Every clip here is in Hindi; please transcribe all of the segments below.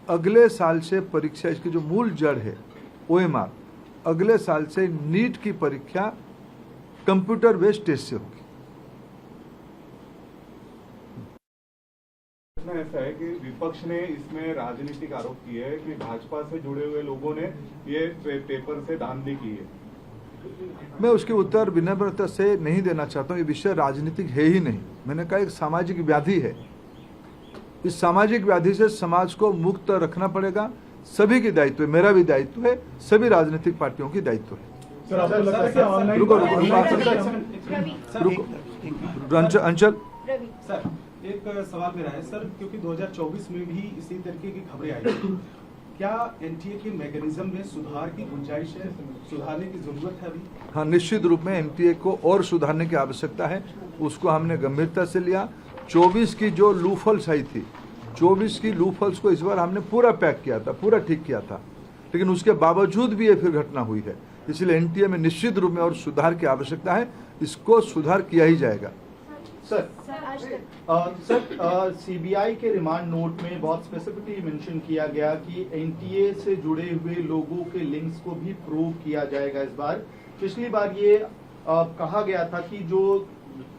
अगले साल से परीक्षा, इसकी जो मूल जड़ है OMR, अगले साल से नीट की परीक्षा कंप्यूटर बेस्ड टेस्ट से होगी। ऐसा है कि विपक्ष ने इसमें राजनीतिक आरोप किए है कि भाजपा से जुड़े हुए लोगों ने ये पेपर से धांधली की है। मैं उसके उत्तर विनम्रता से नहीं देना चाहता हूँ। ये विषय राजनीतिक है ही नहीं। मैंने कहा एक सामाजिक व्याधि है। इस सामाजिक व्याधि से समाज को मुक्त रखना पड़ेगा। सभी की दायित्व है, मेरा भी दायित्व है, सभी राजनीतिक पार्टियों की दायित्व है। अंचल सर, एक सवाल मेरा है सर, क्योंकि 2024 में भी इसी तरीके की खबरें आई थी, क्या एनटीए के मैकेनिज्म में सुधार की गुंजाइश है, सुधारने की जरूरत है अभी? हाँ, निश्चित रूप में एनटीए को और सुधारने की आवश्यकता है। उसको हमने गंभीरता से लिया। 24 की जो लूफल्स आई थी, 24 की लूफल्स को इस बार हमने पूरा पैक किया था, पूरा ठीक किया था, लेकिन उसके बावजूद भी ये फिर घटना हुई है। इसलिए एनटीए में निश्चित रूप में और सुधार की आवश्यकता है। इसको सुधार किया ही जाएगा। सर, सीबीआई के रिमांड नोट में बहुत स्पेसिफिकली मेंशन किया गया कि एनटीए से जुड़े हुए लोगों के लिंक्स को भी प्रूव किया जाएगा इस बार। पिछली बार ये कहा गया था कि जो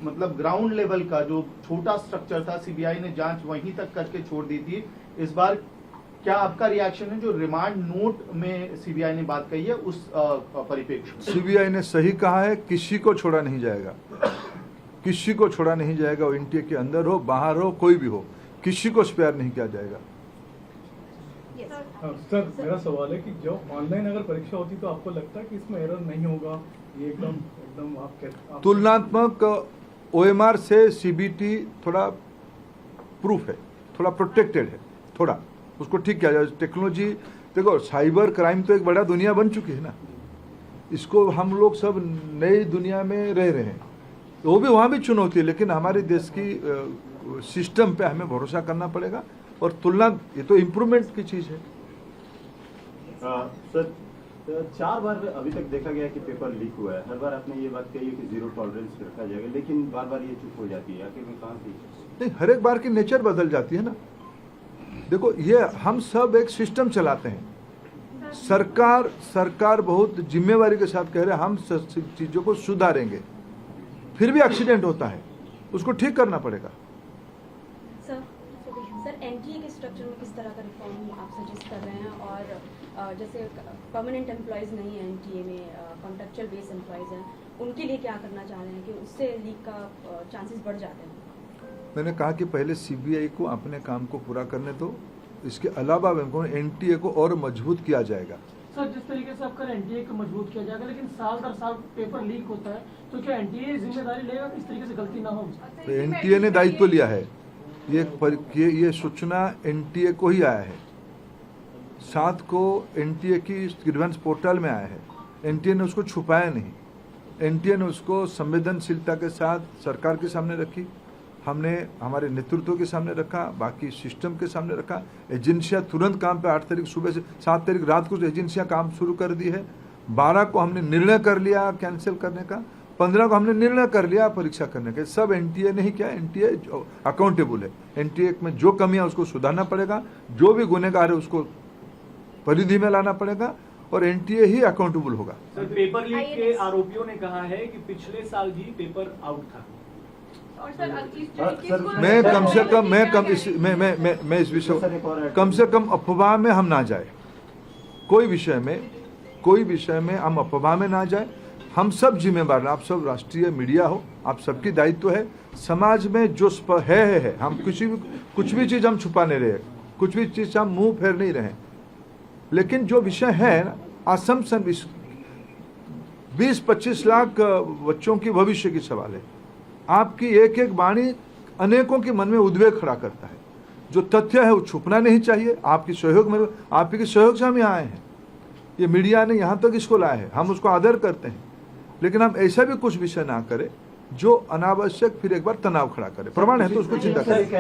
मतलब ग्राउंड लेवल का जो छोटा स्ट्रक्चर था, सीबीआई ने जांच वहीं तक करके छोड़ दी थी। इस बार क्या आपका रिएक्शन है जो रिमांड नोट में सीबीआई ने बात कही है उस परिप्रेक्ष्य? सीबीआई ने सही कहा है, किसी को छोड़ा नहीं जाएगा, किसी को छोड़ा नहीं जाएगा। वो एनटीए के अंदर हो, बाहर हो, कोई भी हो, किसी को स्पेयर नहीं किया जाएगा। सर, मेरा सवाल है कि जो ऑनलाइन अगर परीक्षा होती तो आपको लगता है कि इसमें एरर नहीं होगा? ये एकदम आप तुलनात्मक OMR से सीबीटी थोड़ा प्रूफ है, थोड़ा प्रोटेक्टेड है, थोड़ा उसको ठीक किया जाए। टेक्नोलॉजी देखो, साइबर क्राइम तो एक बड़ा दुनिया बन चुकी है ना, इसको हम लोग सब नई दुनिया में रह रहे हैं। तो वो भी वहाँ भी चुनौती है, लेकिन हमारे देश की सिस्टम पे हमें भरोसा करना पड़ेगा। और तुलना, ये तो इम्प्रूवमेंट की चीज़ है। सर, 4 बार अभी तक देखा गया कि पेपर लीक हुआ है। हर बार आपने ये बात कही है कि 0 टॉलरेंस रखा जाएगा, लेकिन बार बार ये चुप हो जाती है। आखिर में कहाँ से? नहीं, हर एक बार की नेचर बदल जाती है ना। देखो, ये हम सब एक सिस्टम चलाते हैं। सरकार बहुत जिम्मेवारी के साथ कह रहे हैं हम चीज़ों को सुधारेंगे, फिर भी एक्सीडेंट होता है, उसको ठीक करना पड़ेगा। सर, एनटीए के स्ट्रक्चर में किस तरह का रिफॉर्म आप सजेस्ट कर रहे हैं? और जैसे परमानेंट एम्प्लॉयज नहीं है एनटीए में, कॉन्ट्रेक्चुअल बेस्ड एम्प्लॉयज हैं, उनके लिए क्या करना चाह रहे हैं कि उससे लीक का चांसेस बढ़ जाते हैं? मैंने कहा कि पहले सीबीआई को अपने काम को पूरा करने दो। इसके अलावा एनटीए को और मजबूत किया जाएगा। सर, जिस तरीके से आपका एनटीए को मजबूत किया जाएगा, लेकिन साल दर साल पेपर लीक होता है, तो क्या एनटीए जिम्मेदारी लेगा कि इस तरीके से गलती ना हो? तो एनटीए ने दायित्व लिया है। ये सूचना एनटीए को ही आया है। 7 को एनटीए की ग्रीवेंस पोर्टल में आया है। एनटीए ने उसको छुपाया नहीं। एनटीए ने उसको संवेदनशीलता के साथ सरकार के सामने रखी, हमने हमारे नेतृत्व के सामने रखा, बाकी सिस्टम के सामने रखा। एजेंसियां तुरंत काम पे 8 तारीख सुबह से 7 तारीख रात को एजेंसियां काम शुरू कर दी है। 12 को हमने निर्णय कर लिया कैंसिल करने का, 15 को हमने निर्णय कर लिया परीक्षा करने का। सब एनटीए ने ही किया। एनटीए अकाउंटेबल है। एनटीए में जो कमियां उसको सुधारना पड़ेगा, जो भी गुनहगार है उसको परिधि में लाना पड़ेगा, और एनटीए ही अकाउंटेबल होगा। सर, पेपर लीक के आरोपियों ने कहा है कि पिछले साल भी पेपर आउट था। और सर, मैं कम से कम मैं इस विषय कम से कम अफवाह में हम ना जाए। कोई विषय में हम अफवाह में ना जाए। हम सब जिम्मेदार हैं। आप सब राष्ट्रीय मीडिया हो, आप सबकी दायित्व है। समाज में जो है हम कुछ भी चीज़ हम छुपा नहीं रहे, कुछ भी चीज़ हम मुंह फेर नहीं रहे। लेकिन जो विषय है असम्पशन, 20-25 लाख बच्चों की भविष्य की सवाल है। आपकी एक एक वाणी अनेकों के मन में उद्वेग खड़ा करता है। जो तथ्य है वो छुपना नहीं चाहिए। आपके सहयोग से हम यहाँ आए हैं। ये मीडिया ने यहाँ तक इसको लाया है, हम उसको आदर करते हैं। लेकिन हम ऐसा भी कुछ विषय ना करें जो अनावश्यक फिर एक बार तनाव खड़ा करे। प्रमाण है तो उसको चिंता करें।